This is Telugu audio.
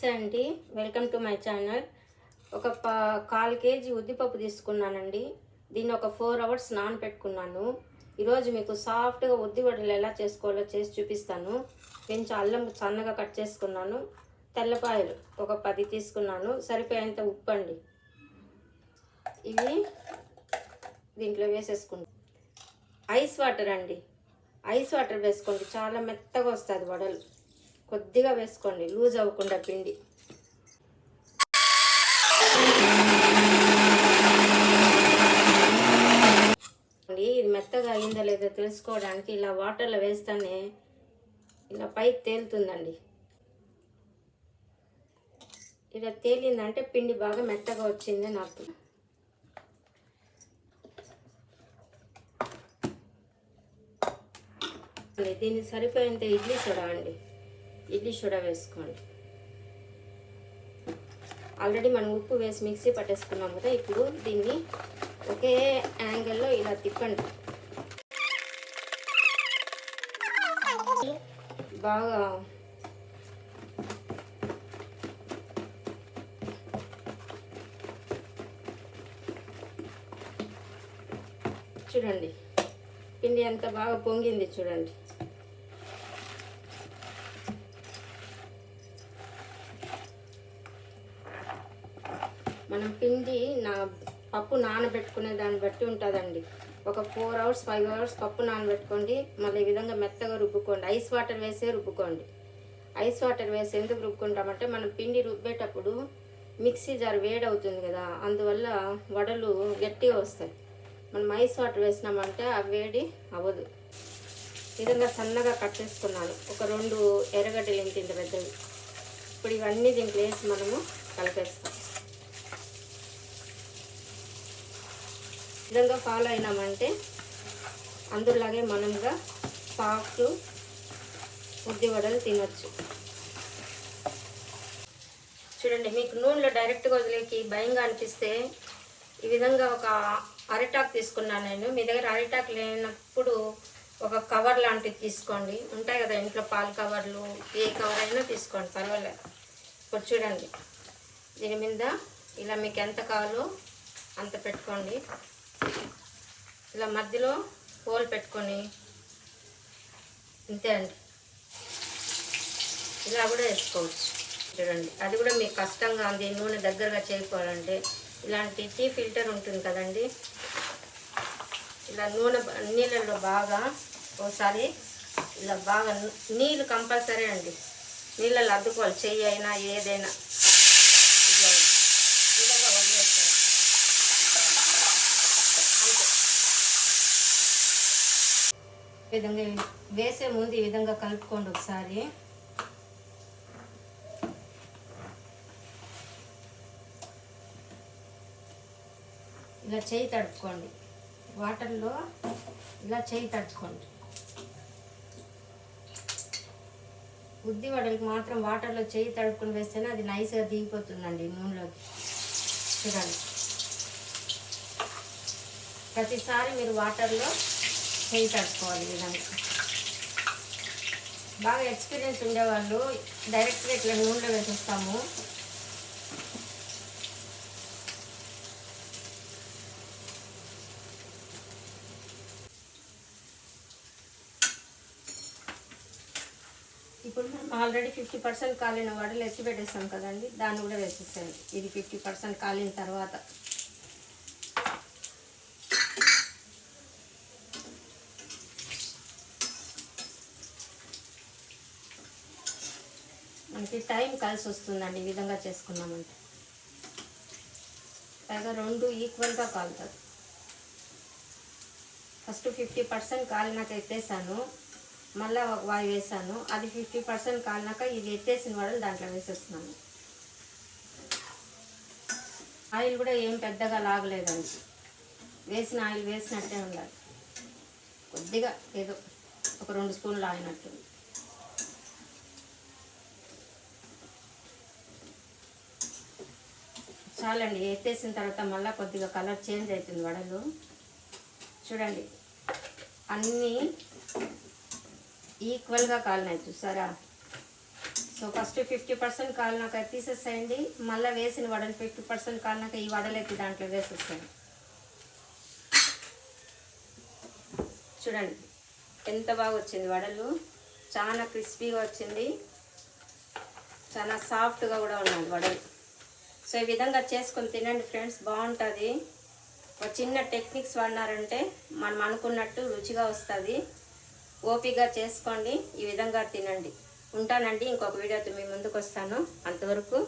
నమస్తే అండి, వెల్కమ్ టు మై ఛానల్. ఒక 1/4 కేజీ ఉద్దిపప్పు తీసుకున్నానండి. దీన్ని ఒక 4 అవర్స్ నానబెట్టుకున్నాను. ఈరోజు మీకు సాఫ్ట్గా ఉద్ది వడలు ఎలా చేసుకోవాలో చేసి చూపిస్తాను. కొంచెం అల్లం సన్నగా కట్ చేసుకున్నాను. తెల్లపాయలు ఒక 10 తీసుకున్నాను. సరిపోయేంత ఉప్పు అండి. ఇవి దీంట్లో వేసేసుకుంటాం. ఐస్ వాటర్ అండి, ఐస్ వాటర్ వేసుకోండి, చాలా మెత్తగా వస్తుంది వడలు. కొద్దిగా వేసుకోండి, లూజ్ అవ్వకుండా పిండి. ఇది మెత్తగా అయిందో లేదో తెలుసుకోవడానికి ఇలా వాటర్లో వేస్తానే ఇలా పైకి తేలుతుందండి. ఇలా తేలిందంటే పిండి బాగా మెత్తగా వచ్చింది నాకు. దీనికి సరిపోయేంత ఇడ్లీ సోడా అండి, ఇడ్లీ సోడా వేసుకోండి. ఆల్రెడీ మనం ఉప్పు వేసి మిక్సీ పట్టేసుకున్నాం కదా. ఇప్పుడు దీన్ని ఒకే యాంగిల్లో ఇలా తిప్పండి. బాగా చూడండి, పిండి ఎంత బాగా పొంగింది చూడండి. మనం పిండి పప్పు నానబెట్టుకునే దాన్ని బట్టి ఉంటుందండి. ఒక 4 అవర్స్ 5 అవర్స్ పప్పు నానబెట్టుకోండి. మళ్ళీ ఈ విధంగా మెత్తగా రుబ్బుకోండి. ఐస్ వాటర్ వేసే రుబ్బుకోండి. ఐస్ వాటర్ వేసి ఎందుకు రుబ్బుకుంటామంటే మనం పిండి రుబ్బేటప్పుడు మిక్సీ జార్ వేడవుతుంది కదా, అందువల్ల వడలు గట్టిగా వస్తాయి. మనం ఐస్ వాటర్ వేసినామంటే ఆ వేడి అవ్వదు. ఈ విధంగా సన్నగా కట్ చేసుకున్నాను. ఒక 2 ఎర్రగడ్డలు ఇంత పెద్దవి. ఇప్పుడు ఇవన్నీ దీంట్లో వేసి మనము కలిపేస్తాం. విధంగా ఫాలో అయినామంటే అందులాగే మనంగా సాఫ్ట్ ఉద్ది వడలు తినొచ్చు. చూడండి, మీకు నూనెలో డైరెక్ట్గా వదిలేకి భయంగా అనిపిస్తే ఈ విధంగా ఒక అరిటాకు తీసుకున్నాను నేను. మీ దగ్గర అరిటాకు లేనప్పుడు ఒక కవర్ లాంటిది తీసుకోండి. ఉంటాయి కదా ఇంట్లో పాల కవర్లు, ఏ కవర్ అయినా తీసుకోండి, పర్వాలేదు. ఇప్పుడు చూడండి, దీని మీద ఇలా మీకు ఎంత కావాలో అంత పెట్టుకోండి. ఇలా మధ్యలో హోల్ పెట్టుకొని ఇంతే అండి, ఇలా కూడా వేసుకోవచ్చు. చూడండి, అది కూడా మీకు కష్టంగా ఉంది నూనె దగ్గరగా చేయకపోవాలంటే ఇలాంటి టీ ఫిల్టర్ ఉంటుంది కదండి, ఇలా నూనె నీళ్ళల్లో బాగా ఒకసారి ఇలా బాగా నీళ్ళు కంపల్సరీ అండి, నీళ్ళల్లో అద్దుకోవాలి. చెయ్యి అయినా ఏదైనా విధంగా వదిలేస్తాను. ఈ విధంగా వేసే ముందు ఈ విధంగా కలుపుకోండి ఒకసారి. ఇలా చేయి తడుపుకోండి, వాటర్లో ఇలా చేయి తడుపుకోండి. ఉద్ది వడలకి మాత్రం వాటర్లో చేయి తడుపుకొని వేస్తేనే అది నైస్గా దిగిపోతుందండి నూనెలోకి. చూడండి, ప్రతిసారి మీరు వాటర్లో చేయి తడుపుకోవాలి. ఈ విధంగా బాగా ఎక్స్పీరియన్స్ ఉండేవాళ్ళు డైరెక్ట్గా ఇట్లా నూనెలో వేసేస్తాము. ఇప్పుడు మనం ఆల్రెడీ 50% కాలిన వడలు ఎత్తి పెట్టేస్తాం కదండి, దాన్ని కూడా వేసేసేయండి. ఇది 50% కాలిన తర్వాత మనకి టైం కలిసి వస్తుందండి. ఈ విధంగా చేసుకున్నామంటే పైగా 2 ఈక్వల్గా కాలుతుంది. ఫస్ట్ 50% కాలినాక ఎత్తేసాను, మళ్ళీ ఒక వాయి వేసాను. అది 50% కాలినాక ఇది ఎత్తేసిన వడలు దాంట్లో వేసేస్తున్నాను. ఆయిల్ కూడా ఏం పెద్దగా లాగలేదండి, వేసిన ఆయిల్ వేసినట్టే ఉండాలి. కొద్దిగా ఏదో ఒక 2 స్పూన్లు ఆయినట్టు. చాలండి, ఎత్తేసిన తర్వాత మళ్ళీ కొద్దిగా కలర్ చేంజ్ అవుతుంది వడలు. చూడండి, అన్నీ ఈక్వల్గా కాలినాయి చూసారా. సో ఫస్ట్ 50% కాలినాక తీసేసేయండి. మళ్ళీ వేసిన వడలు 50% కాలినాక ఈ వడలు ఎత్తి దాంట్లో వేసేసేయండి. చూడండి ఎంత బాగా వచ్చింది వడలు, చాలా క్రిస్పీగా వచ్చింది, చాలా సాఫ్ట్గా కూడా ఉన్నది వడలు. సో ఈ విధంగా చేసుకొని తినండి ఫ్రెండ్స్, బాగుంటుంది. ఒక చిన్న టెక్నిక్స్ వాడినారంటే మనం అనుకున్నట్టు రుచిగా వస్తుంది. ఓపికగా చేసుకోండి, ఈ విధంగా తినండి. ఉంటానండి, ఇంకొక వీడియోతో మీ ముందుకు వస్తాను. అంతవరకు